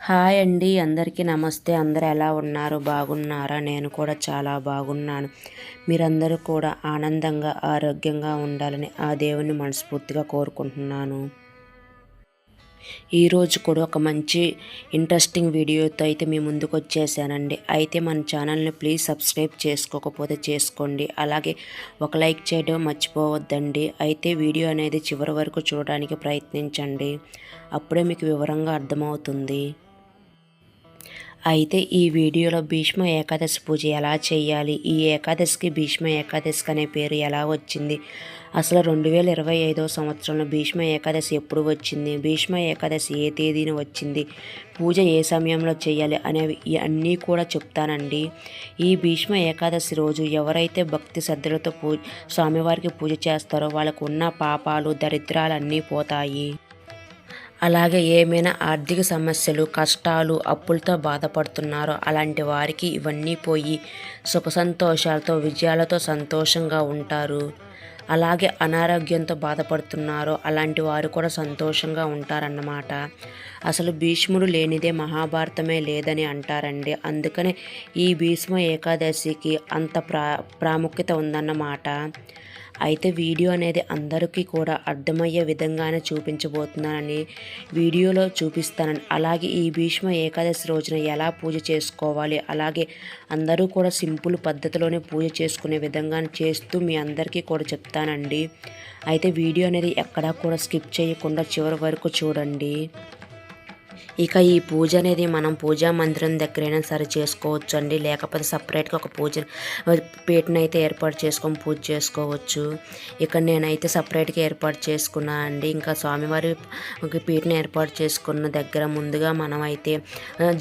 Hi అండి, అందరికీ నమస్తే. అందరూ ఎలా ఉన్నారు? బాగున్నారా? నేను కూడా చాలా బాగున్నాను. మీరందరూ కూడా ఆనందంగా ఆరోగ్యంగా ఉండాలని ఆ దేవుని మనస్ఫూర్తిగా కోరుకుంటున్నాను. ఈరోజు కూడా ఒక మంచి ఇంట్రెస్టింగ్ వీడియోతో అయితే మీ ముందుకు వచ్చేసానండి. అయితే మన ఛానల్ని ప్లీజ్ సబ్స్క్రైబ్ చేసుకోకపోతే చేసుకోండి. అలాగే ఒక లైక్ చేయడం మర్చిపోవద్దండి. అయితే వీడియో అనేది చివరి వరకు చూడడానికి ప్రయత్నించండి. అప్పుడే మీకు వివరంగా అర్థమవుతుంది. అయితే ఈ వీడియోలో భీష్మ ఏకాదశి పూజ ఎలా చేయాలి, ఈ ఏకాదశికి భీష్మ ఏకాదశికి అనే పేరు ఎలా వచ్చింది, అసలు 2025 సంవత్సరంలో భీష్మ ఏకాదశి ఎప్పుడు వచ్చింది, భీష్మ ఏకాదశి ఏ తేదీన వచ్చింది, పూజ ఏ సమయంలో చేయాలి అనేవి అన్నీ కూడా చెప్తానండి. ఈ భీష్మ ఏకాదశి రోజు ఎవరైతే భక్తి శ్రద్ధలతో స్వామివారికి పూజ చేస్తారో వాళ్ళకు ఉన్న పాపాలు దరిద్రాలు అన్నీ పోతాయి. అలాగే ఏమైనా ఆర్థిక సమస్యలు, కష్టాలు, అప్పులతో బాధపడుతున్నారో అలాంటి వారికి ఇవన్నీ పోయి సుఖ సంతోషాలతో, విజయాలతో సంతోషంగా ఉంటారు. అలాగే అనారోగ్యంతో బాధపడుతున్నారో అలాంటి వారు కూడా సంతోషంగా ఉంటారన్నమాట. అసలు భీష్ముడు లేనిదే మహాభారతమే లేదని అంటారండి. అందుకనే ఈ భీష్మ ఏకాదశికి అంత ప్రాముఖ్యత ఉందన్నమాట. అయితే వీడియో అనేది అందరికీ కూడా అర్థమయ్యే విధంగానే చూపించబోతున్నానని వీడియోలో చూపిస్తానని, అలాగే ఈ భీష్మ ఏకాదశి రోజున ఎలా పూజ చేసుకోవాలి, అలాగే అందరూ కూడా సింపుల్ పద్ధతిలోనే పూజ చేసుకునే విధంగా చేస్తూ మీ అందరికీ కూడా చెప్తానండి. అయితే వీడియో అనేది ఎక్కడా కూడా స్కిప్ చేయకుండా చివరి వరకు చూడండి. ఇక ఈ పూజ అనేది మనం పూజా మందిరం దగ్గరైనా సరే చేసుకోవచ్చు అండి. లేకపోతే సపరేట్గా ఒక పూజ పీటను అయితే ఏర్పాటు చేసుకొని పూజ చేసుకోవచ్చు. ఇక నేనైతే సపరేట్గా ఏర్పాటు చేసుకున్నా అండి. ఇంకా స్వామివారి పీటను ఏర్పాటు చేసుకున్న దగ్గర ముందుగా మనం అయితే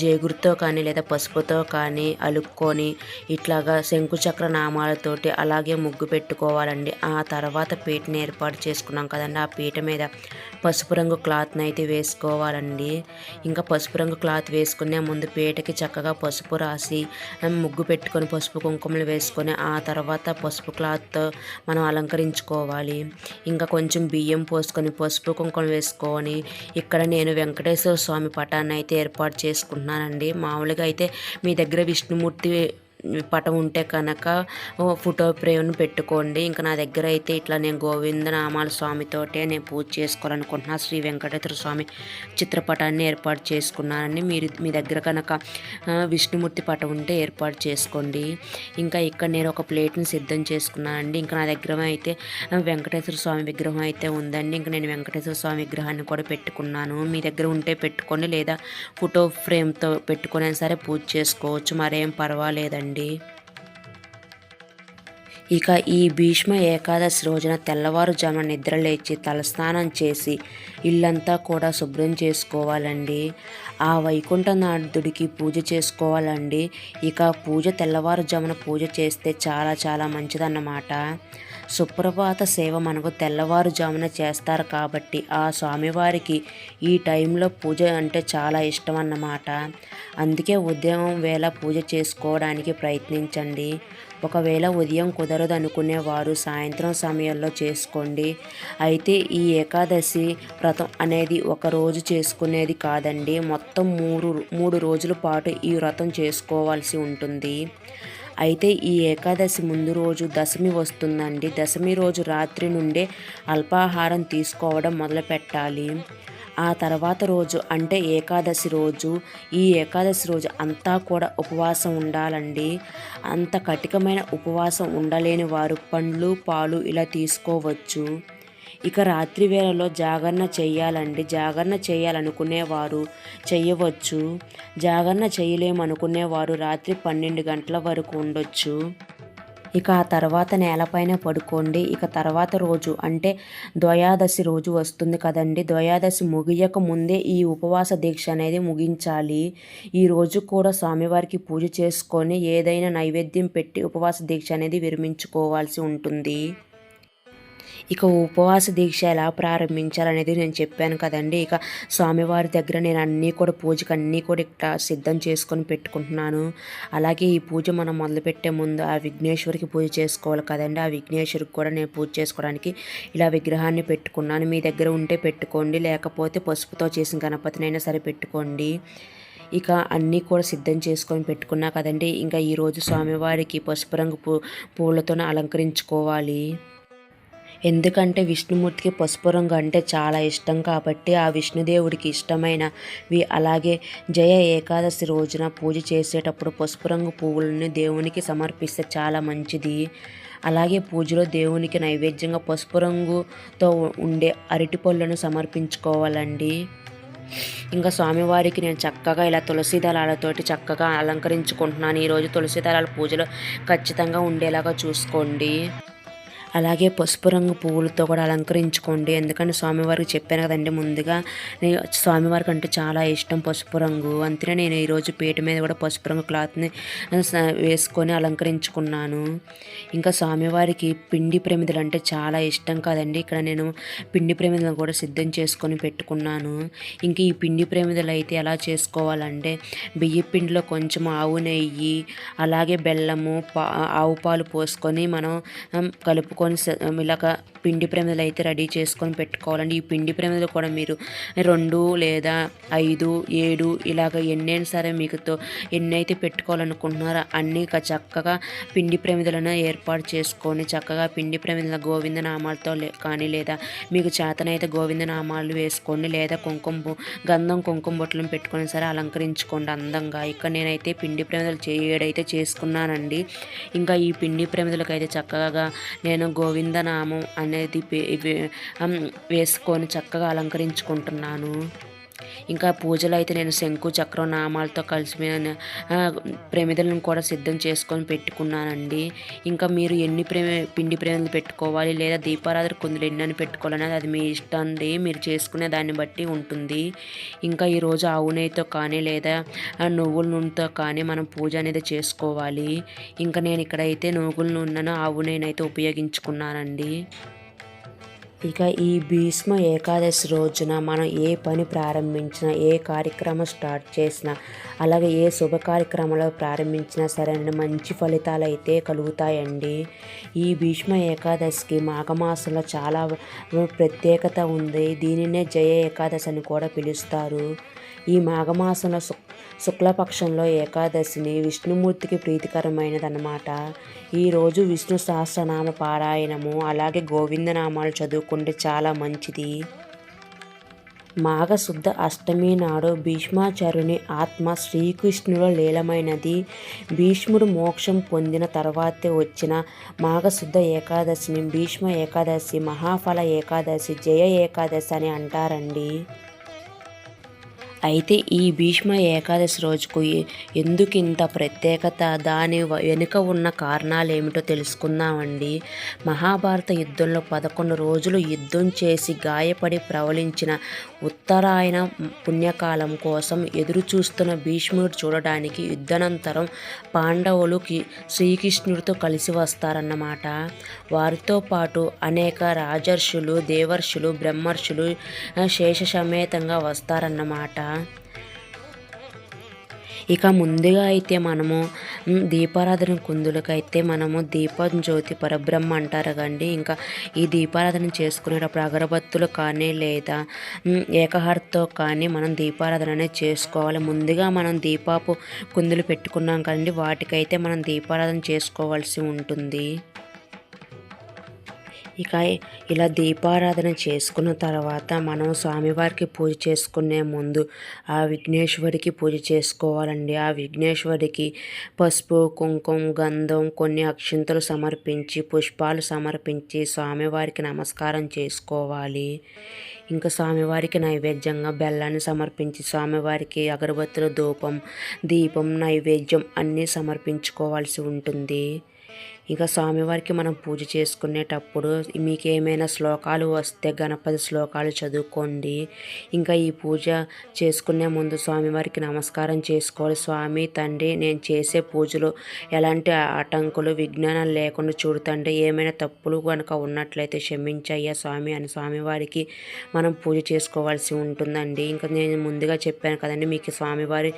జేగురుతో కానీ లేదా పసుపుతో కానీ అలుక్కొని ఇట్లాగా శంకుచక్ర నామాలతోటి అలాగే ముగ్గు పెట్టుకోవాలండి. ఆ తర్వాత పీటను ఏర్పాటు చేసుకున్నాం కదండి, ఆ పీట మీద పసుపు రంగు క్లాత్ని అయితే వేసుకోవాలండి. ఇంకా పసుపు రంగు క్లాత్ వేసుకునే ముందు పీటకి చక్కగా పసుపు రాసి ముగ్గు పెట్టుకొని పసుపు కుంకుమలు వేసుకొని ఆ తర్వాత పసుపు క్లాత్తో మనం అలంకరించుకోవాలి. ఇంకా కొంచెం బియ్యం పోసుకొని పసుపు కుంకుమలు వేసుకొని ఇక్కడ నేను వెంకటేశ్వర స్వామి పటాన్ని అయితే ఏర్పాటు చేసుకుంటున్నానండి. మామూలుగా అయితే మీ దగ్గర విష్ణుమూర్తి పటం ఉంటే కనుక ఫోటో ఫ్రేమ్ను పెట్టుకోండి. ఇంకా నా దగ్గర అయితే ఇట్లా నేను గోవిందనామాల స్వామితోటే నేను పూజ చేసుకోవాలనుకుంటున్నా. శ్రీ వెంకటేశ్వర స్వామి చిత్రపటాన్ని ఏర్పాటు చేసుకున్నానండి. మీ దగ్గర కనుక విష్ణుమూర్తి పటం ఉంటే ఏర్పాటు చేసుకోండి. ఇంకా ఇక్కడ నేను ఒక ప్లేట్ని సిద్ధం చేసుకున్నానండి. ఇంకా నా దగ్గర అయితే వెంకటేశ్వర స్వామి విగ్రహం అయితే ఉందండి. ఇంకా నేను వెంకటేశ్వర స్వామి విగ్రహాన్ని కూడా పెట్టుకున్నాను. మీ దగ్గర ఉంటే పెట్టుకోండి, లేదా ఫోటో ఫ్రేమ్తో పెట్టుకునే సరే పూజ చేసుకోవచ్చు, మరేం పర్వాలేదండి. ఇక ఈ భీష్మ ఏకాదశి రోజున తెల్లవారుజామున నిద్రలేచి తలస్నానం చేసి ఇల్లంతా కూడా శుభ్రం చేసుకోవాలండి. ఆ వైకుంఠనాథుడికి పూజ చేసుకోవాలండి. ఇక పూజ తెల్లవారుజామున పూజ చేస్తే చాలా చాలా మంచిదన్నమాట. సుప్రభాత సేవ మనకు తెల్లవారుజామున చేస్తారు కాబట్టి ఆ స్వామివారికి ఈ టైంలో పూజ అంటే చాలా ఇష్టం అన్నమాట. అందుకే ఉదయం వేళ పూజ చేసుకోవడానికి ప్రయత్నించండి. ఒకవేళ ఉదయం కుదరదు అనుకునేవారు సాయంత్రం సమయంలో చేసుకోండి. అయితే ఈ ఏకాదశి వ్రతం అనేది ఒక రోజు చేసుకునేది కాదండి, మొత్తం మూడు రోజుల పాటు ఈ వ్రతం చేసుకోవాల్సి ఉంటుంది. అయితే ఈ ఏకాదశి ముందు రోజు దశమి వస్తుందండి. దశమి రోజు రాత్రి నుండే అల్పాహారం తీసుకోవడం మొదలు పెట్టాలి. ఆ తర్వాత రోజు అంటే ఏకాదశి రోజు, ఈ ఏకాదశి రోజు అంతా కూడా ఉపవాసం ఉండాలండి. అంత కఠినమైన ఉపవాసం ఉండలేని వారు పండ్లు పాలు ఇలా తీసుకోవచ్చు. ఇక రాత్రి వేళలో జాగరణ చేయాలండి. జాగరణ చేయాలనుకునేవారు చేయవచ్చు. జాగరణ చేయలేమనుకునేవారు రాత్రి 12 గంటల వరకు ఉండొచ్చు. ఇక ఆ తర్వాత నేలపైన పడుకోండి. ఇక తర్వాత రోజు అంటే ద్వయాదశి రోజు వస్తుంది కదండి. ద్వయాదశి ముగియక ముందే ఈ ఉపవాస దీక్ష అనేది ముగించాలి. ఈ రోజు కూడా స్వామివారికి పూజ చేసుకొని ఏదైనా నైవేద్యం పెట్టి ఉపవాస దీక్ష అనేది విరమించుకోవాల్సి ఉంటుంది. ఇక ఉపవాస దీక్ష ఎలా ప్రారంభించాలనేది నేను చెప్పాను కదండి. ఇక స్వామివారి దగ్గర నేను అన్నీ కూడా పూజకు అన్నీ కూడా ఇక్కడ సిద్ధం చేసుకొని పెట్టుకుంటున్నాను. అలాగే ఈ పూజ మనం మొదలుపెట్టే ముందు ఆ విఘ్నేశ్వరికి పూజ చేసుకోవాలి కదండి. ఆ విఘ్నేశ్వరికి కూడా నేను పూజ చేసుకోవడానికి ఇలా విగ్రహాన్ని పెట్టుకున్నాను. మీ దగ్గర ఉంటే పెట్టుకోండి, లేకపోతే పసుపుతో చేసిన గణపతినైనా సరే పెట్టుకోండి. ఇక అన్నీ కూడా సిద్ధం చేసుకొని పెట్టుకున్నా కదండి. ఇంకా ఈరోజు స్వామివారికి పసుపు రంగు పూలతోనే అలంకరించుకోవాలి. ఎందుకంటే విష్ణుమూర్తికి పసుపు రంగు అంటే చాలా ఇష్టం కాబట్టి ఆ విష్ణుదేవుడికి ఇష్టమైనవి. అలాగే జయ ఏకాదశి రోజున పూజ చేసేటప్పుడు పసుపు రంగు పువ్వులని దేవునికి సమర్పిస్తే చాలా మంచిది. అలాగే పూజలో దేవునికి నైవేద్యంగా పసుపు రంగుతో ఉండే అరటిపళ్ళను సమర్పించుకోవాలండి. ఇంకా స్వామివారికి నేను చక్కగా ఇలా తులసి దళాలతోటి చక్కగా అలంకరించుకుంటున్నాను. ఈరోజు తులసి దళాల పూజలో ఖచ్చితంగా ఉండేలాగా చూసుకోండి. అలాగే పసుపు రంగు పువ్వులతో కూడా అలంకరించుకోండి. ఎందుకంటే స్వామివారికి చెప్పాను కదండి ముందుగా, స్వామివారికి అంటే చాలా ఇష్టం పసుపు రంగు. అంతనే నేను ఈరోజు పీట మీద కూడా పసుపు రంగు క్లాత్ని వేసుకొని అలంకరించుకున్నాను. ఇంకా స్వామివారికి పిండి ప్రమిదలు అంటే చాలా ఇష్టం కదండి. ఇక్కడ నేను పిండి ప్రమిదలను కూడా సిద్ధం చేసుకొని పెట్టుకున్నాను. ఇంక ఈ పిండి ప్రమిదలు అయితే ఎలా చేసుకోవాలంటే, బియ్య పిండిలో కొంచెం ఆవు నెయ్యి, అలాగే బెల్లము, ఆవు పాలు పోసుకొని మనం కలుపుకొని ఇలాగ పిండి ప్రమిదలు అయితే రెడీ చేసుకొని పెట్టుకోవాలండి. ఈ పిండి ప్రమిదలు కూడా మీరు 2 లేదా 5, 7 ఇలాగ ఎన్నైనా సరే మీకు ఎన్నైతే పెట్టుకోవాలనుకుంటున్నారో అన్నీ చక్కగా పిండి ప్రమిదలను ఏర్పాటు చేసుకొని చక్కగా పిండి ప్రమిదల గోవిందనామాలతో కానీ లేదా మీకు చేతనైతే గోవిందనామాలు వేసుకోండి, లేదా గంధం కుంకుమ బొట్లను పెట్టుకొని సరే అలంకరించుకోండి అందంగా. ఇక్కడ నేనైతే పిండి ప్రమిదలు 7 అయితే చేసుకున్నానండి. ఇంకా ఈ పిండి ప్రమిదలకు అయితే చక్కగా నేను గోవిందనామం అనేది వేసుకొని చక్కగా అలంకరించుకుంటున్నాను. ఇంకా పూజలు అయితే నేను శంకు చక్రం నామాలతో కలిసి ప్రమిదలను కూడా సిద్ధం చేసుకొని పెట్టుకున్నానండి. ఇంకా మీరు ఎన్ని పిండి ప్రమిదలు పెట్టుకోవాలి లేదా దీపారాధన కుందులు ఎన్ని పెట్టుకోవాలనేది అది మీ ఇష్టం అండి. మీరు చేసుకునే దాన్ని బట్టి ఉంటుంది. ఇంకా ఈరోజు ఆవు నెయ్యితో కానీ లేదా నువ్వుల నూనెతో కానీ మనం పూజ అనేది చేసుకోవాలి. ఇంకా నేను ఇక్కడైతే నువ్వుల నూనెను ఆవు నెయ్యిని అయితే ఉపయోగించుకున్నానండి. ఇక ఈ భీష్మ ఏకాదశి రోజున మనం ఏ పని ప్రారంభించినా, ఏ కార్యక్రమం స్టార్ట్ చేసినా, అలాగే ఏ శుభ కార్యక్రమాలు ప్రారంభించినా సరే మంచి ఫలితాలు అయితే కలుగుతాయండి. ఈ భీష్మ ఏకాదశికి మాఘమాసంలో చాలా ప్రత్యేకత ఉంది. దీనినే జయ ఏకాదశి అని కూడా పిలుస్తారు. ఈ మాఘమాసంలో శుక్లపక్షంలో ఏకాదశిని విష్ణుమూర్తికి ప్రీతికరమైనదన్నమాట. ఈరోజు విష్ణు సహస్రనామ పారాయణము అలాగే గోవిందనామాలు చదువుకుంటే చాలా మంచిది. మాఘశుద్ధ అష్టమి నాడు భీష్మాచార్యుని ఆత్మ శ్రీకృష్ణులో లీలమైనది. భీష్ముడు మోక్షం పొందిన తర్వాతే వచ్చిన మాఘశుద్ధ ఏకాదశిని భీష్మ ఏకాదశి, మహాఫల ఏకాదశి, జయ ఏకాదశి అని అంటారండి. అయితే ఈ భీష్మ ఏకాదశి రోజుకు ఎందుకు ఇంత ప్రత్యేకత, దాని వెనుక ఉన్న కారణాలు ఏమిటో తెలుసుకుందామండి. మహాభారత యుద్ధంలో 11 రోజులు యుద్ధం చేసి గాయపడి ప్రవలించిన ఉత్తరాయణ పుణ్యకాలం కోసం ఎదురు చూస్తున్న భీష్ముడు చూడడానికి యుద్ధానంతరం పాండవులు శ్రీకృష్ణుడితో కలిసి వస్తారన్నమాట. వారితో పాటు అనేక రాజర్షులు, దేవర్షులు, బ్రహ్మర్షులు శేష సమేతంగా వస్తారన్నమాట. ఇక ముందుగా అయితే మనము దీపారాధన కుందులకైతే మనము దీపం జ్యోతి పరబ్రహ్మ అంటారు కండి. ఇంకా ఈ దీపారాధన చేసుకునేటప్పుడు అగరబత్తులు కానీ లేదా ఏకహారతో కానీ మనం దీపారాధన అనేది చేసుకోవాలి. ముందుగా మనం దీపాపు కుందులు పెట్టుకున్నాం కండి, వాటికైతే మనం దీపారాధన చేసుకోవాల్సి ఉంటుంది. ఇక ఇలా దీపారాధన చేసుకున్న తర్వాత మనం స్వామివారికి పూజ చేసుకునే ముందు ఆ విఘ్నేశ్వరికి పూజ చేసుకోవాలండి. ఆ విఘ్నేశ్వరికి పసుపు, కుంకుమ, గంధం, కొన్ని అక్షింతలు సమర్పించి, పుష్పాలు సమర్పించి స్వామివారికి నమస్కారం చేసుకోవాలి. ఇంకా స్వామివారికి నైవేద్యంగా బెల్లాన్ని సమర్పించి స్వామివారికి అగరబత్తుల ధూపం, దీపం, నైవేద్యం అన్నీ సమర్పించుకోవాల్సి ఉంటుంది. ఇంకా స్వామివారికి మనం పూజ చేసుకునేటప్పుడు మీకు ఏమైనా శ్లోకాలు వస్తే గణపతి శ్లోకాలు చదువుకోండి. ఇంకా ఈ పూజ చేసుకునే ముందు స్వామివారికి నమస్కారం చేసుకోవాలి. స్వామి తండ్రి, నేను చేసే పూజలో ఎలాంటి ఆటంకులు, విజ్ఞానాలు లేకుండా చూడు తండ్రి. ఏమైనా తప్పులు కనుక ఉన్నట్లయితే క్షమించయ్యా స్వామి అని స్వామివారికి మనం పూజ చేసుకోవాల్సి ఉంటుందండి. ఇంకా నేను ముందుగా చెప్పాను కదండి, మీకు స్వామివారి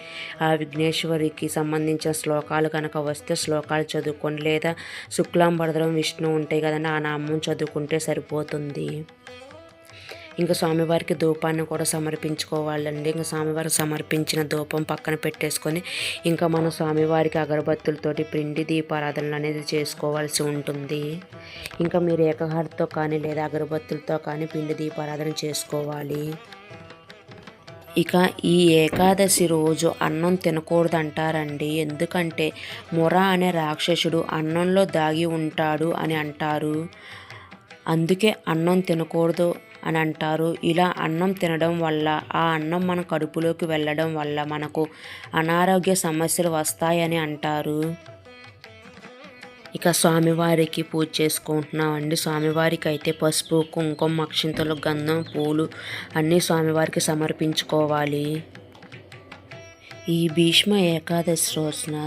ఆ విఘ్నేశ్వరికి సంబంధించిన శ్లోకాలు కనుక వస్తే శ్లోకాలు చదువుకోండి, లేదా శుక్లాంబరధరం విష్ణు ఉంటాయి కదండి, ఆ నామం చదువుకుంటే సరిపోతుంది. ఇంకా స్వామివారికి ధూపాన్ని కూడా సమర్పించుకోవాలండి. ఇంకా స్వామివారికి సమర్పించిన ధూపం పక్కన పెట్టేసుకొని ఇంకా మనం స్వామివారికి అగరబత్తులతోటి పిండి దీపారాధనలు అనేది చేసుకోవాల్సి ఉంటుంది. ఇంకా మీరు ఏకహారతితో కానీ లేదా అగరబత్తులతో కానీ పిండి దీపారాధన చేసుకోవాలి. ఇక ఈ ఏకాదశి రోజు అన్నం తినకూడదు అంటారండి. ఎందుకంటే ముర అనే రాక్షసుడు అన్నంలో దాగి ఉంటాడు అని అంటారు. అందుకే అన్నం తినకూడదు అని అంటారు. ఇలా అన్నం తినడం వల్ల ఆ అన్నం మన కడుపులోకి వెళ్ళడం వల్ల మనకు అనారోగ్య సమస్యలు వస్తాయని అంటారు. ఇక స్వామివారికి పూజ చేసుకుంటున్నామండి. స్వామివారికి అయితే పసుపు, కుంకుమ, అక్షింతలు, గంధం, పూలు అన్నీ స్వామివారికి సమర్పించుకోవాలి. ఈ భీష్మ ఏకాదశి రోజున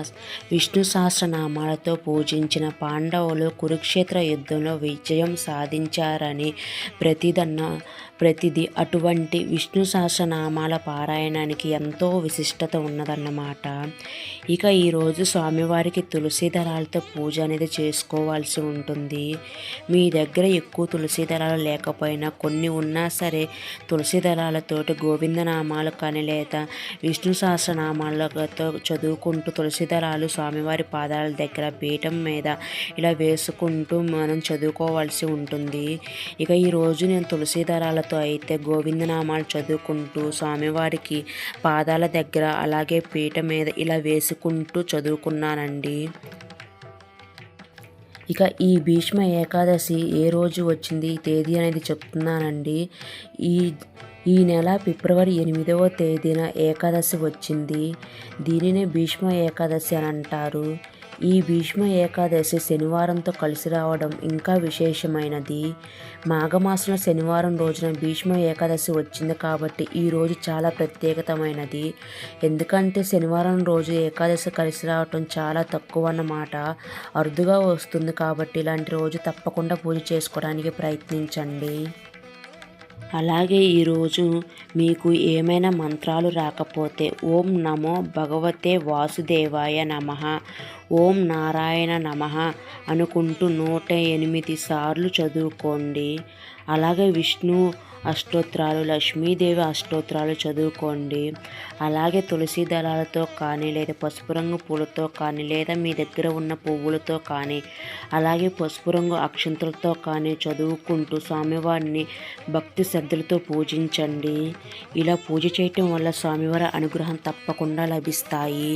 విష్ణు సహస్రనామాలతో పూజించిన పాండవులు కురుక్షేత్ర యుద్ధంలో విజయం సాధించారని ప్రతిది అటువంటి విష్ణు సహస్రనామాల పారాయణానికి ఎంతో విశిష్టత ఉన్నదన్నమాట. ఇక ఈరోజు స్వామివారికి తులసి దళాలతో పూజ అనేది చేసుకోవాల్సి ఉంటుంది. మీ దగ్గర ఎక్కువ తులసి దళాలు లేకపోయినా కొన్ని ఉన్నా సరే తులసి దళాలతోటి గోవిందనామాలు కానీ లేదా విష్ణు సహస్రనామాలతో చదువుకుంటూ తులసి దళాలు స్వామివారి పాదాల దగ్గర పీఠం మీద ఇలా వేసుకుంటూ మనం చదువుకోవాల్సి ఉంటుంది. ఇక ఈరోజు నేను తులసి దళాలతో అయితే గోవిందనామాలు చదువుకుంటూ స్వామివారికి పాదాల దగ్గర అలాగే పీఠ మీద ఇలా వేసుకుంటూ చదువుకున్నానండి. ఇక ఈ భీష్మ ఏకాదశి ఏ రోజు వచ్చింది ఈ తేదీ అనేది చెప్తున్నానండి. ఈ నెల ఫిబ్రవరి 8వ తేదీన ఏకాదశి వచ్చింది. దీనినే భీష్మ ఏకాదశి అని అంటారు. ఈ భీష్మ ఏకాదశి శనివారంతో కలిసి రావడం ఇంకా విశేషమైనది. మాఘమాసంలో శనివారం రోజున భీష్మ ఏకాదశి వచ్చింది కాబట్టి ఈ రోజు చాలా ప్రత్యేకతమైనది. ఎందుకంటే శనివారం రోజు ఏకాదశి కలిసి రావటం చాలా తక్కువ అన్నమాట, అరుదుగా వస్తుంది. కాబట్టి ఇలాంటి రోజు తప్పకుండా పూజ చేసుకోవడానికి ప్రయత్నించండి. అలాగే ఈరోజు మీకు ఏమైనా మంత్రాలు రాకపోతే ఓం నమో భగవతే వాసుదేవాయ నమః, ఓం నారాయణ నమః అనుకుంటూ 108 సార్లు చదువుకోండి. అలాగే విష్ణు అష్టోత్తరాలు, లక్ష్మీదేవి అష్టోత్తరాలు చదువుకోండి. అలాగే తులసి దళాలతో కానీ లేదా పసుపు రంగు పూలతో కానీ లేదా మీ దగ్గర ఉన్న పువ్వులతో కానీ అలాగే పసుపు రంగు అక్షంతలతో కానీ చదువుకుంటూ స్వామివారిని భక్తి శ్రద్ధలతో పూజించండి. ఇలా పూజ చేయటం వల్ల స్వామివారి అనుగ్రహం తప్పకుండా లభిస్తాయి.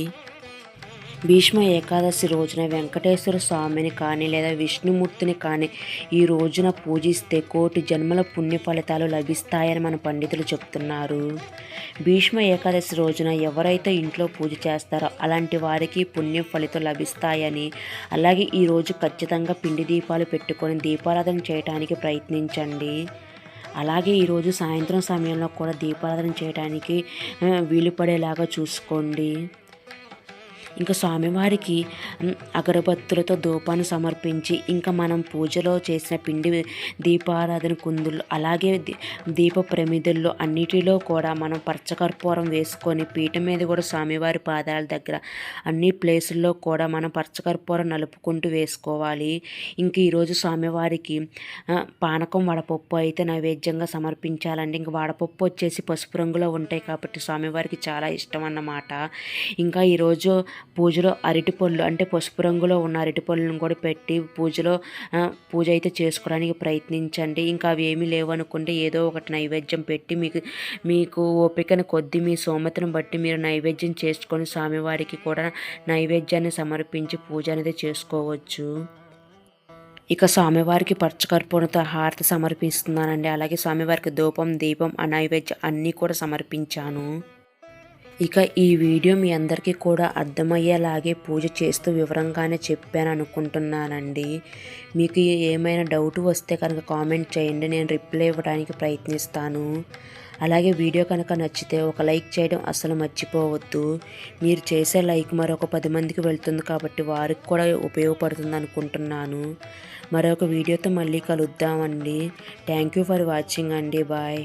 భీష్మ ఏకాదశి రోజున వెంకటేశ్వర స్వామిని కానీ లేదా విష్ణుమూర్తిని కానీ ఈ రోజున పూజిస్తే కోటి జన్మల పుణ్య ఫలితాలు లభిస్తాయని మన పండితులు చెప్తున్నారు. భీష్మ ఏకాదశి రోజున ఎవరైతే ఇంట్లో పూజ చేస్తారో అలాంటి వారికి పుణ్య ఫలితం లభిస్తాయని, అలాగే ఈరోజు ఖచ్చితంగా పిండి దీపాలు పెట్టుకొని దీపారాధన చేయడానికి ప్రయత్నించండి. అలాగే ఈరోజు సాయంత్రం సమయంలో కూడా దీపారాధన చేయడానికి వీలు పడేలాగా చూసుకోండి. ఇంకా స్వామివారికి అగరబత్తులతో ధూపాన్ని సమర్పించి ఇంకా మనం పూజలో చేసిన పిండి దీపారాధన కుందులు అలాగే దీప ప్రమిదల్లో అన్నిటిలో కూడా మనం పచ్చకర్పూరం వేసుకొని పీఠం మీద కూడా స్వామివారి పాదాల దగ్గర అన్ని ప్లేసుల్లో కూడా మనం పచ్చకర్పూరం నలుపుకుంటూ వేసుకోవాలి. ఇంక ఈరోజు స్వామివారికి పానకం వడపప్పు అయితే నైవేద్యంగా సమర్పించాలండి. ఇంక వడపప్పు వచ్చేసి పసుపు రంగులో ఉంటాయి కాబట్టి స్వామివారికి చాలా ఇష్టం అన్నమాట. ఇంకా ఈరోజు పూజలో అరటిపళ్ళు అంటే పసుపు రంగులో ఉన్న అరటిపళ్ళను కూడా పెట్టి పూజ అయితే చేసుకోవడానికి ప్రయత్నించండి. ఇంకా అవి ఏమీ లేవనుకుంటే ఏదో ఒకటి నైవేద్యం పెట్టి మీకు ఓపికను కొద్దీ మీ సోమతను బట్టి మీరు నైవేద్యం చేసుకొని స్వామివారికి కూడా నైవేద్యాన్ని సమర్పించి పూజ అనేది చేసుకోవచ్చు. ఇక స్వామివారికి పచ్చకర్పూరంతో హారతి సమర్పిస్తున్నానండి. అలాగే స్వామివారికి ధూపం, దీపం, నైవేద్యం అన్నీ కూడా సమర్పించాను. ఇక ఈ వీడియో మీ అందరికీ కూడా అర్థమయ్యేలాగే పూజ చేస్తూ వివరంగానే చెప్పాను అనుకుంటున్నానండి. మీకు ఏమైనా డౌట్ వస్తే కనుక కామెంట్ చేయండి, నేను రిప్లై ఇవ్వడానికి ప్రయత్నిస్తాను. అలాగే వీడియో కనుక నచ్చితే ఒక లైక్ చేయడం అస్సలు మర్చిపోవద్దు. మీరు చేసే లైక్ మరొక 10 మందికి వెళ్తుంది కాబట్టి వారికి కూడా ఉపయోగపడుతుంది అనుకుంటున్నాను. మరొక వీడియోతో మళ్ళీ కలుద్దామండి. థ్యాంక్ యూ ఫర్ వాచింగ్ అండి. బాయ్.